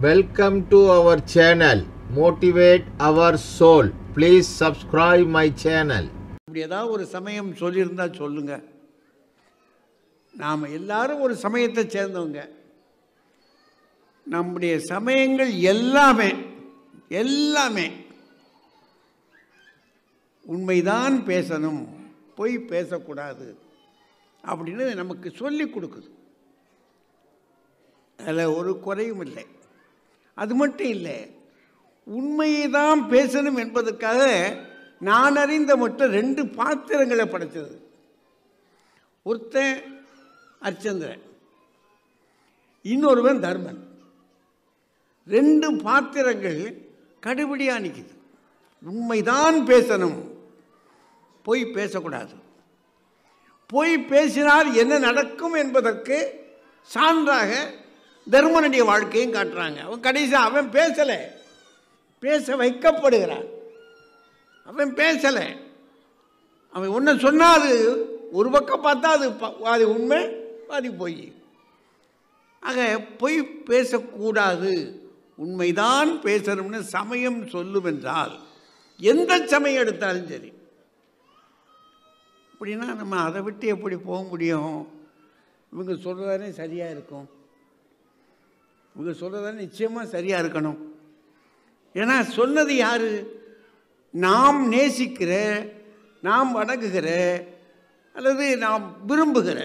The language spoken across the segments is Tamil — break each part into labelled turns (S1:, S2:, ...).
S1: Welcome to our channel, Motivate Our Soul. Please subscribe my channel.
S2: இப்படி ஏதாவது ஒரு சமயம் சொல்லியிருந்தா சொல்லுங்க. நாம் எல்லாரும் ஒரு சமயத்தை சேர்ந்தவங்க. நம்முடைய சமயங்கள் எல்லாமே உண்மைதான் பேசணும், பொய் பேசக்கூடாது அப்படின்னு நமக்கு சொல்லி கொடுக்குது. அதில் ஒரு குறையும் இல்லை. அது மட்டும் இல்லை, உண்மையை தான் பேசணும் என்பதற்காக நான் அறிந்த மட்டும் 2 பாத்திரங்களை படைத்தது. ஒருத்தன் அர்ச்சந்திரன், இன்னொருவன் தர்மன். 2 பாத்திரங்கள் கடுபடியாக நிற்குது. உண்மைதான் பேசணும், பொய் பேசக்கூடாது. பொய் பேசினால் என்ன நடக்கும் என்பதற்கு சான்றாக தர்மனுடைய வாழ்க்கையும் காட்டுறாங்க. அவன் கடைசியாக அவன் பேசலை, பேச வைக்கப்படுகிறான். அவன் பேசலை, அவன் ஒன்று சொன்னால் அது ஒரு பக்கம் பார்த்தா அது உண்மை, பாதி பொய். ஆக பொய் பேசக்கூடாது, உண்மைதான் பேசணும்னு சமயம் சொல்லும் என்றால் எந்த சமயம் எடுத்தாலும் சரி. அப்படின்னா நம்ம அதை விட்டு எப்படி போக முடியும்? இவங்க சொல்கிறதானே சரியாக இருக்கும், இவங்க சொல்கிறதானே நிச்சயமாக சரியாக இருக்கணும். ஏன்னா சொன்னது யார்? நாம் நேசிக்கிற, நாம் வணங்குகிற, அல்லது நாம் விரும்புகிற,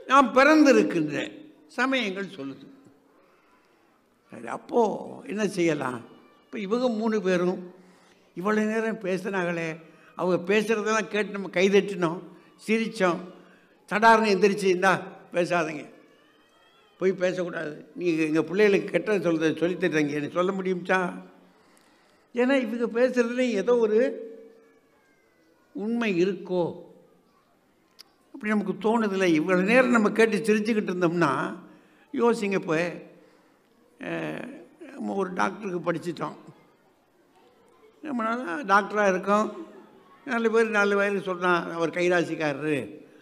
S2: நாம் பிறந்திருக்கின்ற சமயங்கள் சொல்லுது. சரி, அப்போது என்ன செய்யலாம்? இப்போ இவங்க 3 பேரும் இவ்வளோ நேரம் பேசினாங்களே, அவங்க பேசுகிறதெல்லாம் கேட்டு நம்ம கைதட்டினோம், சிரித்தோம். சடார்னு எந்திரிச்சு, இந்தா பேசாதீங்க, போய் பேசக்கூடாது, நீங்கள் எங்கள் பிள்ளைகளுக்கு கெட்டது சொல்லித்தர்றீங்க, எனக்கு சொல்ல முடியும்ச்சா? ஏன்னா இவங்க பேசுகிறதுல ஏதோ ஒரு உண்மை இருக்கோ அப்படி நமக்கு தோணுதில்லை. இவ்வளோ நேரம் நம்ம கேட்டு சிரிச்சுக்கிட்டு இருந்தோம்னா யோசிங்க. இப்போ நம்ம ஒரு டாக்டருக்கு படிச்சிட்டோம், நம்ம டாக்டராக இருக்கோம். 4 பேர் 4 வயதில் சொல்கிறான், அவர் கைராசிக்காரரு,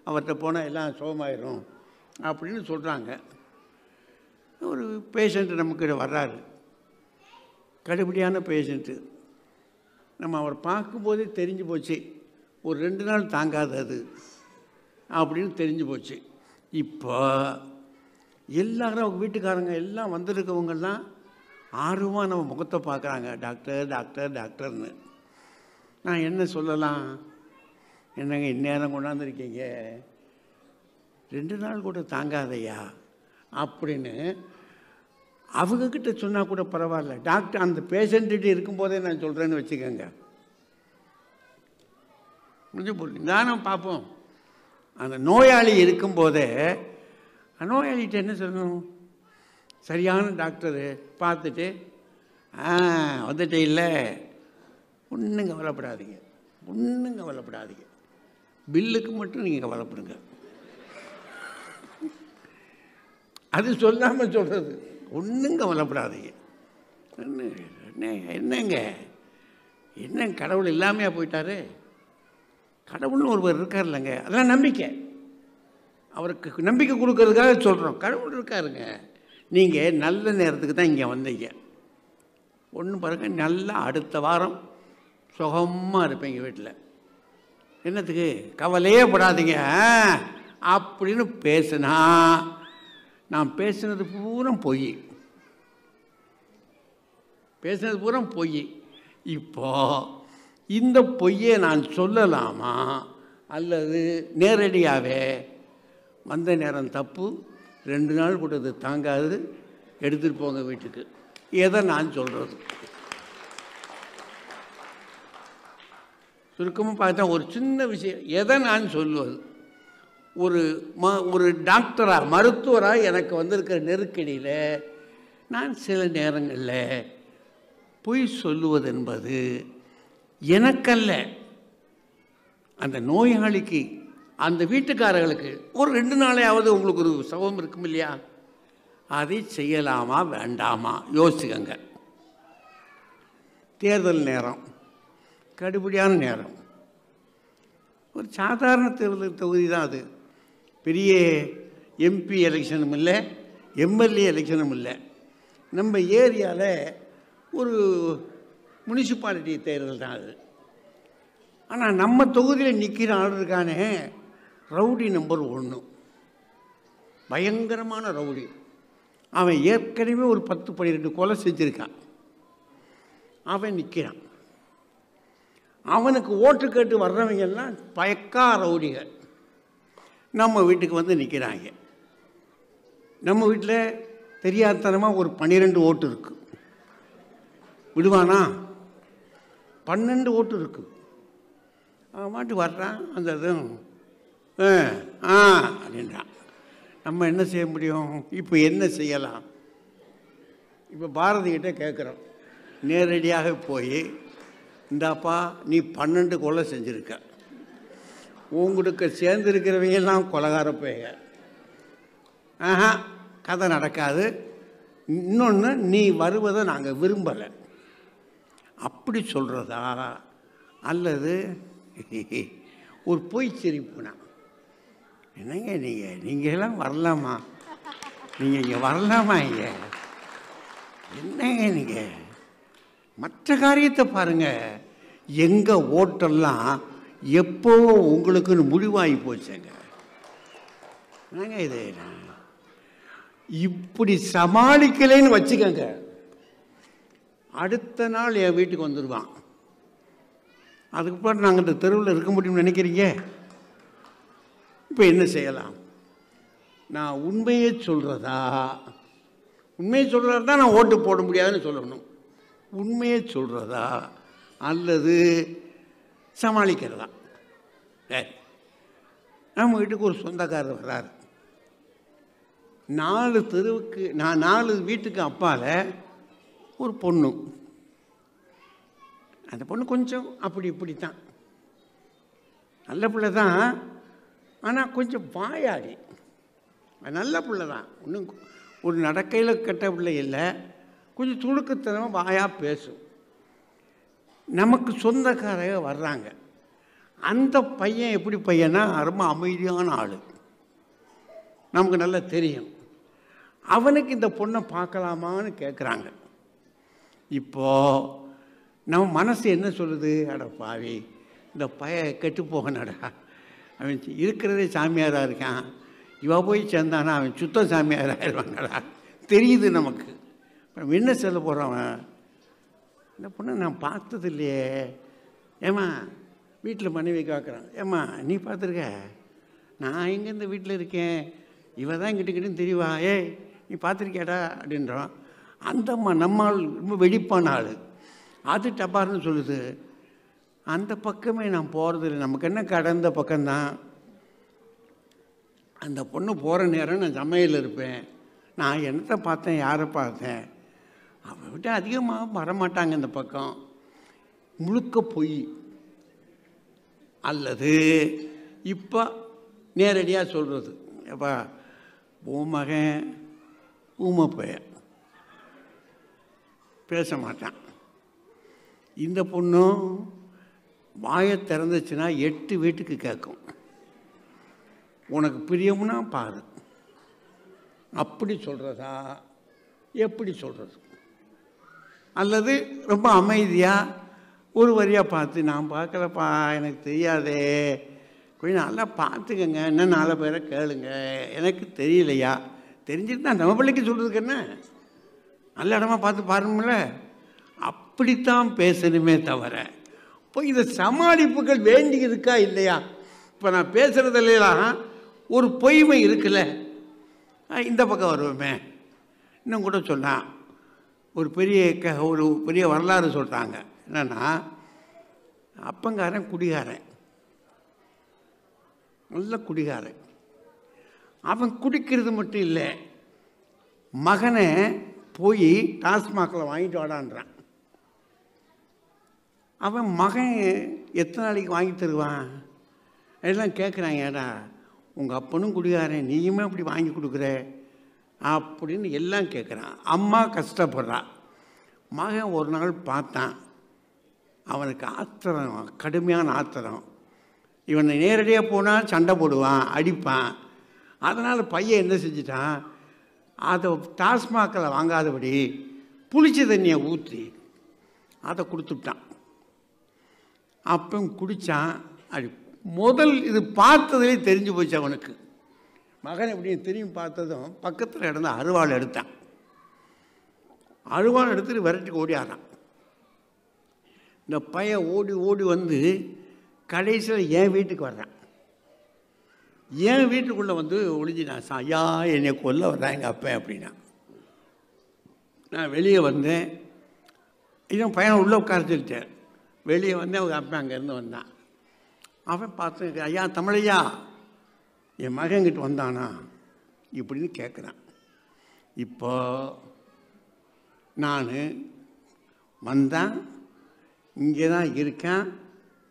S2: அவர்கிட்ட போனால் எல்லாம் சுகமாயிரும் அப்படின்னு சொல்கிறாங்க. ஒரு பேஷண்ட்டு நமக்கு வர்றாரு, கடுபடியான பேஷண்ட்டு. நம்ம அவர் பார்க்கும்போதே தெரிஞ்சு போச்சு, ஒரு 2 நாள் தாங்காது அது அப்படின்னு தெரிஞ்சு போச்சு. இப்போ எல்லாரும் அவங்க வீட்டுக்காரங்க எல்லாம் வந்திருக்கவங்கெல்லாம் ஆர்வமாக நம்ம முகத்தை பார்க்குறாங்க, டாக்டர் டாக்டர் டாக்டர்னு. நான் என்ன சொல்லலாம்? என்னங்க இந்நேரம் கொண்டாந்துருக்கீங்க, 2 நாள் கூட தாங்காதையா அப்படின்னு அவங்கக்கிட்ட சொன்னால் கூட பரவாயில்ல. டாக்டர் அந்த பேஷண்ட்டு இருக்கும்போதே நான் சொல்கிறேன்னு வச்சுக்கோங்க, முடிஞ்சு போட்டு தானம் பார்ப்போம். அந்த நோயாளி இருக்கும்போதே நோயாளிகிட்ட என்ன சொல்லணும்? சரியான டாக்டரு பார்த்துட்டு, வந்துட்டே இல்லை, ஒன்றும் கவலைப்படாதீங்க, ஒன்றும் கவலைப்படாதீங்க, பில்லுக்கு மட்டும் நீங்கள் கவலைப்படுங்க. அது சொல்லாமல் சொல்கிறது, ஒன்றும் கவலைப்படாதீங்க. என்னங்க என்ன கடவுள் இல்லாமையா போயிட்டாரு? கடவுள்னு ஒருவர் இருக்கார் இல்லைங்க, அதெல்லாம் நம்பிக்கை. அவருக்கு நம்பிக்கை கொடுக்கறதுக்காக சொல்கிறோம், கடவுள் இருக்காருங்க. நீங்கள் நல்ல நேரத்துக்கு தான் இங்கே வந்தீங்க. ஒன்றும் பாருங்கள், நல்லா அடுத்த வாரம் சுகமாக இருப்பீங்க வீட்டில். என்னத்துக்கு கவலையே படாதீங்க அப்படின்னு பேசுனா, நான் பேசுனது பூரா பொய், பேசுனது பூரா பொய். இப்போ இந்த பொய்யை நான் சொல்லலாமா, அல்லது நேரடியாகவே வந்த நேரம் தப்பு, 2 நாள் கூட இது தாங்காது, எடுத்துகிட்டு போங்க வீட்டுக்கு, எதை நான் சொல்கிறது? சுருக்கமாக பார்த்தா ஒரு சின்ன விஷயம், எதை நான் சொல்லுவது? ஒரு டாக்டராக, மருத்துவராக எனக்கு வந்திருக்கிற நெருக்கடியில் நான் சில நேரங்களில் பொய் சொல்லுவது என்பது எனக்கல்ல, அந்த நோயாளிக்கு, அந்த வீட்டுக்காரர்களுக்கு ஒரு 2 நாளையாவது உங்களுக்கு ஒரு சுகம் இருக்கும் இல்லையா? அதை செய்யலாமா வேண்டாமா யோசிக்கங்க. தேர்தல் நேரம், கடுபடியான நேரம், ஒரு சாதாரண தேர்தல் தொகுதி தான் அது. பெரிய எம்பி எலெக்ஷனும் இல்லை, எம்எல்ஏ எலெக்ஷனும் இல்லை. நம்ம ஏரியாவில் ஒரு முனிசிபாலிட்டி தேர்தல் தான் அது. ஆனால் நம்ம தொகுதியில் நிற்கிற ஆள் இருக்கானே ரவுடி நம்பர் 1, பயங்கரமான ரவுடி. அவன் ஏற்கனவே ஒரு 10-12 கொலை செஞ்சுருக்கான். அவன் நிற்கிறான். அவனுக்கு ஓட்டு கேட்டு வர்றவங்கெல்லாம் பயக்கா ரவுடிகள் நம்ம வீட்டுக்கு வந்து நிற்கிறாங்க. நம்ம வீட்டில் தெரியாதனமாக ஒரு 12 ஓட்டு இருக்குது. விடுவானா? 12 ஓட்டு இருக்குது. அவன் மாட்டு வர்றான். அந்த இதுவும் அப்படின்றான். நம்ம என்ன செய்ய முடியும்? இப்போ என்ன செய்யலாம்? இப்போ பாரதிகிட்ட கேட்குறோம். நேரடியாக போய், இந்தாப்பா நீ 12 கொலை செஞ்சுருக்க, உங்களுக்கு சேர்ந்துருக்கிறவங்கெல்லாம் கொலைகார போய்க, கதை நடக்காது. இன்னொன்று, நீ வருவதை நாங்கள் விரும்பலை அப்படி சொல்கிறதா, அல்லது ஒரு பொய் சிரிப்புனா? என்னங்க நீங்கள்லாம் வரலாமா? நீங்கள் இங்கே வரலாமா? இங்கே என்னங்க நீங்கள் மற்ற காரியத்தை பாருங்கள். எங்கள் ஓட்டெல்லாம் எப்போவோ உங்களுக்குன்னு முடிவாகி போச்சுங்க. என்னங்க இது? இப்படி சமாளிக்கலைன்னு வச்சுக்கோங்க, அடுத்த நாள் என் வீட்டுக்கு வந்துடுவான். அதுக்கப்புறம் நாங்கள் இந்த தெருவில் இருக்க முடியும்னு நினைக்கிறீங்க? இப்போ என்ன செய்யலாம்? நான் உண்மையை சொல்கிறதா தான் நான் ஓட்டு போட முடியாதுன்னு சொல்லணும். உண்மையை சொல்கிறதா அல்லது சமாளிக்கிறதா? நம்ம வீட்டுக்கு ஒரு சொந்தக்காரர் வர்றார். 4 வீட்டுக்கு அப்பால் ஒரு பொண்ணு. அந்த பொண்ணு கொஞ்சம் அப்படி இப்படித்தான், நல்ல பிள்ளை தான், ஆனால் கொஞ்சம் வாயாடி. நல்ல பிள்ளை தான், ஒன்றும் ஒரு நடக்கையில் கெட்ட பிள்ளை இல்லை, கொஞ்சம் துணுக்குத்தனமாக வாயாக பேசும். நமக்கு சொந்தக்காரங்க வர்றாங்க. அந்த பையன் எப்படி பையனா, ரொம்ப அமைதியான ஆள், நமக்கு நல்லா தெரியும். அவனுக்கு இந்த பொண்ணை பார்க்கலாமான்னு கேட்குறாங்க. இப்போது நம்ம மனசு என்ன சொல்லுது? அட பாவி, இந்த பைய கெட்டு போகணடா, அவன் இருக்கிறதே சாமியாராக இருக்கான், இவ போய் சேர்ந்தானா அவன் சுத்த சாமியார் ஆயிடுவாங்கடா, தெரியுது நமக்கு. நம்ம என்ன சொல்ல போகிறவன்? இந்த பொண்ணை நான் பார்த்தது இல்லையே. ஏம்மா, வீட்டில் மனைவி காக்குறான், ஏம்மா நீ பார்த்துருக்க? நான் எங்கே இந்த வீட்டில் இருக்கேன், இவ தான் கிட்டக்கிட்டன்னு தெரியவா, ஏய் நீ பார்த்துருக்கியாடா அப்படின்றான். அந்தம்மா நம்ம ஆள் ரொம்ப வெடிப்பான ஆள். அது டப்பார்னு சொல்லுது, அந்த பக்கமே நான் போகிறதில்லை, நமக்கு என்ன கடந்த பக்கம்தான். அந்த பொண்ணு போகிற நேரம் நான் சமையல் இருப்பேன், நான் என்னத்தை பார்த்தேன், யாரை பார்த்தேன், அவன் விட்டு அதிகமாக வரமாட்டாங்க இந்த பக்கம். முழுக்க பொய். அல்லது இப்போ நேரடியாக சொல்கிறது, எப்பா உன் மகன் ஊமை பையன், பேச மாட்டான். இந்த பொண்ணும் வாயை திறந்துச்சுன்னா 8 வீட்டுக்கு கேட்கும், உனக்கு பிரியம்னா பாரு. அப்படி சொல்கிறதா, எப்படி சொல்கிறது? அல்லது ரொம்ப அமைதியாக ஒரு வரியாக பார்த்து, நான் பார்க்கலப்பா, எனக்கு தெரியாதே, கொஞ்சம் நல்லா பார்த்துக்கங்க, இன்னும் 4 பேரை கேளுங்க, எனக்கு தெரியலையா, தெரிஞ்சுட்டு தான் நம்ம பிள்ளைக்கு சொல்கிறதுக்கு என்ன, நல்ல இடமா பார்த்து பாருங்கள. அப்படித்தான் பேசணுமே தவிர இப்போ இந்த சமாளிப்புகள் வேண்டி இருக்கா இல்லையா? இப்போ நான் பேசுகிறதுலாம் ஒரு பொய்மை இருக்குல்ல, இந்த பக்கம் வருவோமே. இன்னும் கூட சொன்னான், ஒரு பெரிய வரலாறு சொல்கிறாங்க. என்னென்னா, அப்பங்காரன் குடிகாரன், நல்ல குடிகாரன். அவன் குடிக்கிறது மட்டும் இல்லை, மகனை போய் டாஸ்மாகில் வாங்கிட்டு வாடான்றான். அவன் மகன் எத்தனை நாளைக்கு வாங்கி தருவான்? எல்லாம் கேட்குறாங்க, ஏடா உங்கள் அப்பனும் குடிகாரன், நீயுமே அப்படி வாங்கி கொடுக்குற அப்படின்னு எல்லாம் கேட்குறான். அம்மா கஷ்டப்படுறா. மகன் ஒரு நாள் பார்த்தான், அவனுக்கு ஆத்திரம், கடுமையான ஆத்திரம். இவனை நேரடியாக போனால் சண்டை போடுவான், அடிப்பான். அதனால் பையன் என்ன செஞ்சிட்டான், அதை டாஸ்மாகில் வாங்காதபடி புளிச்ச தண்ணியை ஊற்றி அதை கொடுத்துட்டான். அப்போ குடித்தான். அது முதல் இது பார்த்ததுலேயே தெரிஞ்சு போச்சு அவனுக்கு. மகன் எப்படின்னு திரும்பி பார்த்ததும் பக்கத்தில் இடந்த அருவாள் எடுத்தான். அருவாள் எடுத்துட்டு விரட்டுக்கு ஓடியாரான். இந்த பையன் ஓடி ஓடி வந்து கடைசியில் என் வீட்டுக்கு வர்றான். என் வீட்டுக்குள்ளே வந்து ஒளிஞ்சினான். ஐயா என்னை கொல்ல வர்றான் எங்கள் அப்பா அப்படின்னா. நான் வெளியே வந்தேன். இதுவும் பையனை உள்ளே உட்கார சொல்லிட்டேன். வெளியே வந்தேன். அவங்க அப்பா அங்கேருந்து வந்தான். அவன் பார்த்து, ஐயா தமிழையா என் மகன்கிட்ட வந்தானா இப்படின்னு கேட்குறான். இப்போ நான் வந்தான், இங்கே தான் இருக்கேன்,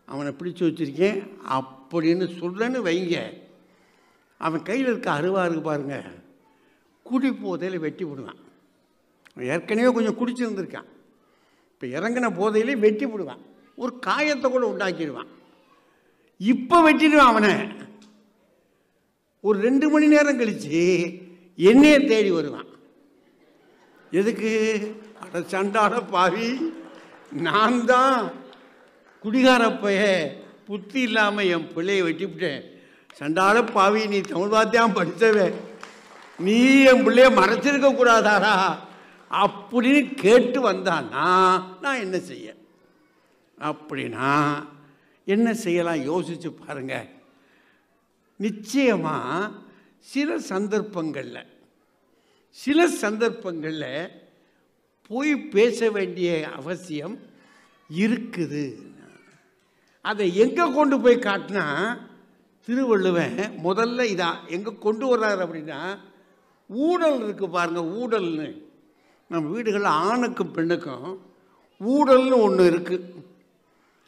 S2: அவனை பிடிச்சி வச்சுருக்கேன் அப்படின்னு சொல்லன்னு வைங்க. அவன் கையில் இருக்க அருவா இருக்கு பாருங்க, குடி போதையில் வெட்டி விடுவான். ஏற்கனவே கொஞ்சம் குடிச்சிருந்துருக்கான். இப்போ இறங்கின போதையிலே வெட்டி விடுவான். ஒரு காயத்தை கூட உண்டாக்கிடுவான். இப்போ வெட்டிடுவான் அவனை. ஒரு 2 மணி நேரம் கழித்து என்னையே தேடி வருவான். எதுக்கு? அட சண்டாட பாவி, நான் தான் குடிகாரப்பைய புத்தி இல்லாமல் என் பிள்ளையை வெட்டிவிட்டேன். சண்டாட பாவி, நீ தமிழ் வாத்தியான் படித்தவே, நீ என் பிள்ளைய மறைச்சிருக்க கூடாதாரா அப்படின்னு கேட்டு வந்தான்னா நான் என்ன செய்ய? அப்படின்னா என்ன செய்யலாம் யோசிச்சு பாருங்க. நிச்சயமாக சில சந்தர்ப்பங்களில் போய் பேச வேண்டிய அவசியம் இருக்குது. அதை எங்கே கொண்டு போய் காட்டினா, திருவள்ளுவன் முதல்ல இதான் எங்கே கொண்டு வர்றாரு அப்படின்னா, ஊழல் இருக்குது பாருங்கள். ஊழல்னு நம்ம வீடுகளில் ஆணுக்கும் பெண்ணுக்கும் ஊழல்னு ஒன்று இருக்குது.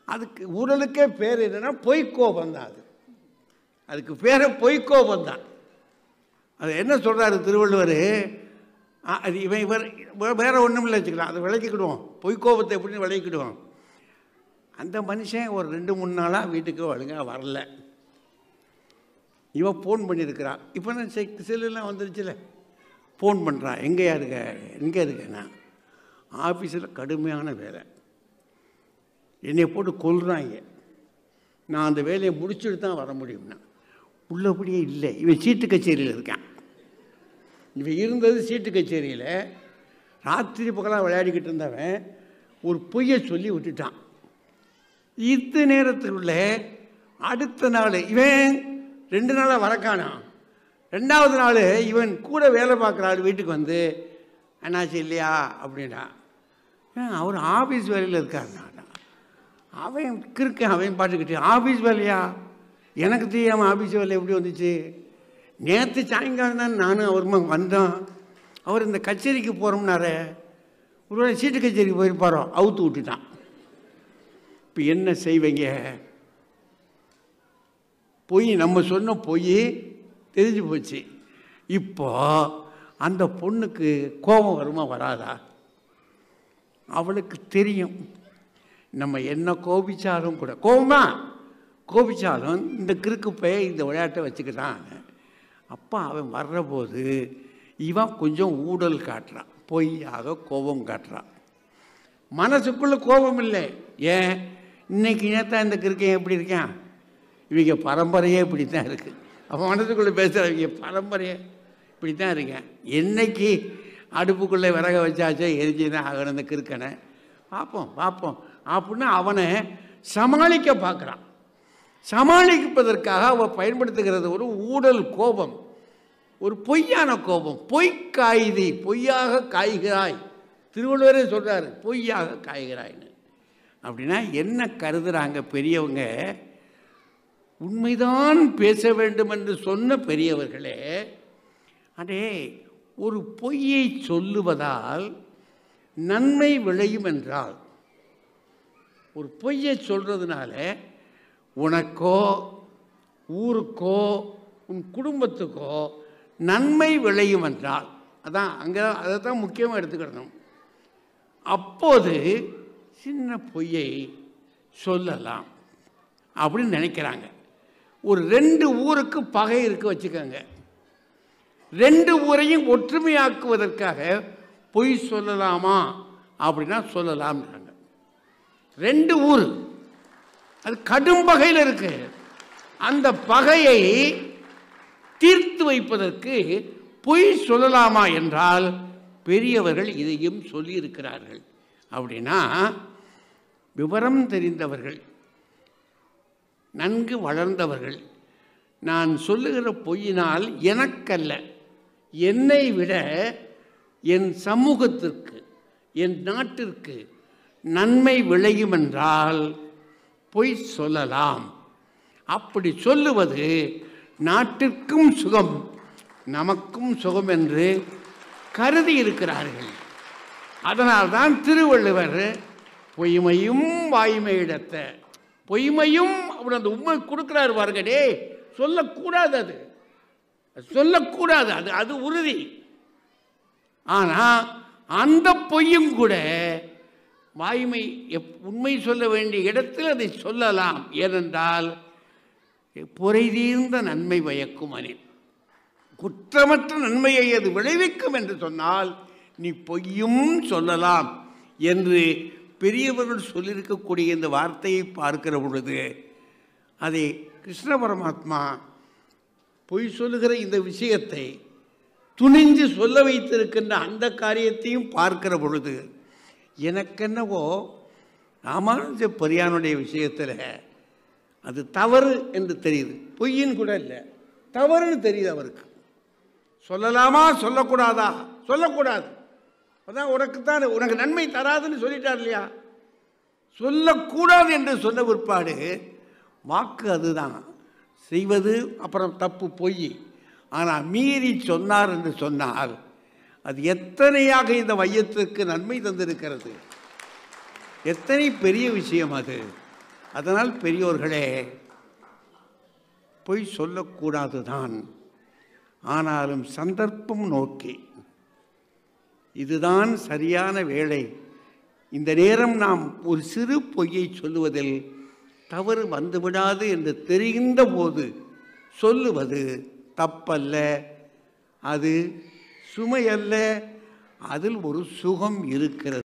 S2: அதுக்கு ஊழலுக்கே பேர் என்னென்னா பொய்க்கோபம் தான். அதுக்கு பேரை பொய்க்கோபம் தான். அது என்ன சொல்கிறாரு திருவள்ளுவர்? அது இவர் வேற ஒன்றும் இல்லை வச்சுக்கலாம், அதை விளக்கிக்கிடுவோம். பொய்க்கோபத்தை எப்படின்னு விளக்கிடுவோம். அந்த மனுஷன் ஒரு 2-3 நாளாக வீட்டுக்கு ஒழுங்காக வரல. இவன் ஃபோன் பண்ணியிருக்கிறான். இப்போ நான் செல்லுலாம் வந்துருச்சுல, ஃபோன் பண்ணுறான். எங்கேயா இருக்கேன்னா ஆஃபீஸில் கடுமையான வேலை, என்னை போட்டு கொல்றாங்க, நான் அந்த வேலையை முடிச்சுட்டு தான் வர முடியும்னா. உள்ளபடியே இல்லை. இவன் சீட்டு கச்சேரியில் இருக்கான். இவன் இருந்தது சீட்டு கச்சேரியில். ராத்திரி பகலாக விளையாடிக்கிட்டு இருந்தவன் ஒரு பொய்யை சொல்லி விட்டுட்டான். இந்த நேரத்துக்குள்ள அடுத்த நாள் இவன் 2 நாளாக வரக்கானான். 2வது நாள் இவன் கூட வேலை பார்க்குற ஆள் வீட்டுக்கு வந்து, என்னாச்சு இல்லையா அப்படின்னா, அவர் ஆஃபீஸ் வேலையில் இருக்காருண்ணா. அவன் கிருக்கேன், அவன் பாட்டுக்கிட்டு ஆஃபீஸ் வேலையா? எனக்கு தெரியாமல் ஆஃபீஸ் வேலை எப்படி வந்துச்சு? நேற்று சாயங்காலம் தான் நானும் அவருமா வந்தோம். அவர் இந்த கச்சேரிக்கு போகிறோம்னாரு. ஒருவேளை சீட்டு கச்சேரிக்கு போயிருப்பாரோ, அவுத்து விட்டுட்டான். இப்போ என்ன செய்வீங்க? பொய், நம்ம சொன்ன பொய் தெரிஞ்சு போச்சு. இப்போ அந்த பொண்ணுக்கு கோபம் வருமா வராதா? அவளுக்கு தெரியும் நம்ம என்ன கோபிச்சாலும் கூட, கோபிச்சாலும் இந்த கிறுக்கு பைய இந்த விளையாட்டை வச்சுக்கிட்டான். அப்போ அவன் வர்றபோது இவன் கொஞ்சம் ஊடல் காட்டுறான், பொய்யாக கோபம் காட்டுறான். மனசுக்குள்ளே கோபம் இல்லை. ஏன்? இன்னைக்கு நேற்று இந்த கிறுக்கையும் எப்படி இருக்கான், இவங்க பரம்பரையே இப்படி தான் இருக்குது. அப்போ மனசுக்குள்ளே பேசுகிறவங்க பரம்பரையே இப்படி தான் இருக்கேன். என்னைக்கு அடுப்புக்குள்ளே விறக வச்சாச்சோ எரிஞ்சு தான் ஆகணும் இந்த கிறுக்கனை, பார்ப்போம் அப்படின்னு அவனை சமாளிக்க பார்க்குறான். சமாளிப்பதற்காக அவன் பயன்படுத்துகிறது ஒரு ஊடல் கோபம், ஒரு பொய்யான கோபம். பொய்க்காய்தி, பொய்யாக காய்கிறாய். திருவள்ளுவரே சொல்கிறாரு, பொய்யாக காய்கிறாய்ன்னு. அப்படின்னா என்ன கருதுகிறாங்க பெரியவங்க? உண்மைதான் பேச வேண்டும் என்று சொன்ன பெரியவர்களே, அடே ஒரு பொய்யை சொல்லுவதால் நன்மை விளையும் என்றால், ஒரு பொய்யை சொல்கிறதுனால உனக்கோ ஊருக்கோ உன் குடும்பத்துக்கோ நன்மை விளையும் என்றால், அதான் அங்கே அதை தான் முக்கியமாக எடுத்துக்கிடணும். அப்போது சின்ன பொய்யை சொல்லலாம் அப்படின்னு நினைக்கிறாங்க. ஒரு 2 ஊருக்கு பகை இருக்க வச்சுக்கோங்க. 2 ஊரையும் ஒற்றுமையாக்குவதற்காக பொய் சொல்லலாமா அப்படின்னா சொல்லலாம்ன்றாங்க. 2 ஊர், அது கடும் பகையில் இருக்கு. அந்த பகையை தீர்த்து வைப்பதற்கு பொய் சொல்லலாமா என்றால் பெரியவர்கள் இதையும் சொல்லியிருக்கிறார்கள். அப்படின்னா விவரம் தெரிந்தவர்கள், நன்கு வளர்ந்தவர்கள், நான் சொல்லுகிற பொய்யினால் எனக்கல்ல, என்னை விட என் சமூகத்திற்கு, என் நாட்டிற்கு நன்மை விளையும் என்றால் பொய் சொல்லலாம். அப்படி சொல்லுவது நாட்டிற்கும் சுகம், நமக்கும் சுகம் என்று கருதி இருக்கிறார்கள். அதனால்தான் திருவள்ளுவர் பொய்மையும் வாய்மையிடத்த, பொய்மையும் அப்படி அந்த உண்மை கொடுக்கிறார் பாருங்கடே, சொல்லக்கூடாது, அது சொல்லக்கூடாது, அது உறுதி. ஆனால் அந்த பொய்யும் கூட வாய்மை, உண்மை சொல்ல வேண்டிய இடத்தில் அதை சொல்லலாம். ஏனென்றால் பொறைதீர்ந்த நன்மை பயக்கும் அனி, குற்றமற்ற நன்மையை அது விளைவிக்கும் என்று சொன்னால் நீ பொய்யும் சொல்லலாம் என்று பெரியவர்கள் சொல்லியிருக்கக்கூடிய இந்த வார்த்தையை பார்க்கிற பொழுது, அதை கிருஷ்ண பரமாத்மா பொய் சொல்லுகிற இந்த விஷயத்தை துணிஞ்சு சொல்ல வைத்திருக்கின்ற அந்த காரியத்தையும் பார்க்கிற பொழுது எனக்கென்னவோ ராமானுஜ பெரியானுடைய விஷயத்தில் அது தவறு என்று தெரியுது. பொய்யின் கூட இல்லை, தவறுன்னு தெரியுது அவருக்கு. சொல்லலாமா சொல்லக்கூடாதா? சொல்லக்கூடாது. அதான் உனக்குத்தான், உனக்கு நன்மை தராதுன்னு சொல்லிட்டார் இல்லையா? சொல்லக்கூடாது என்று சொன்ன பிற்பாடு வாக்கு அதுதான் செய்வது, அப்புறம் தப்பு பொய். ஆனால் மீறி சொன்னார் என்று சொன்னால் அது எத்தனையாக இந்த மையத்திற்கு நன்மை தந்திருக்கிறது, எத்தனை பெரிய விஷயம் அது. அதனால் பெரியோர்களே, பொய் சொல்லக்கூடாது தான். ஆனாலும் சந்தர்ப்பம் நோக்கி இதுதான் சரியான வேளை, இந்த நேரம் நாம் ஒரு சிறு பொய்யை சொல்லுவதில் தவறு வந்துவிடாது என்று தெரிந்த போது சொல்லுவது தப்பல்ல, அது சுமையல்ல, அதில் ஒரு சுகம் இருக்கிறது.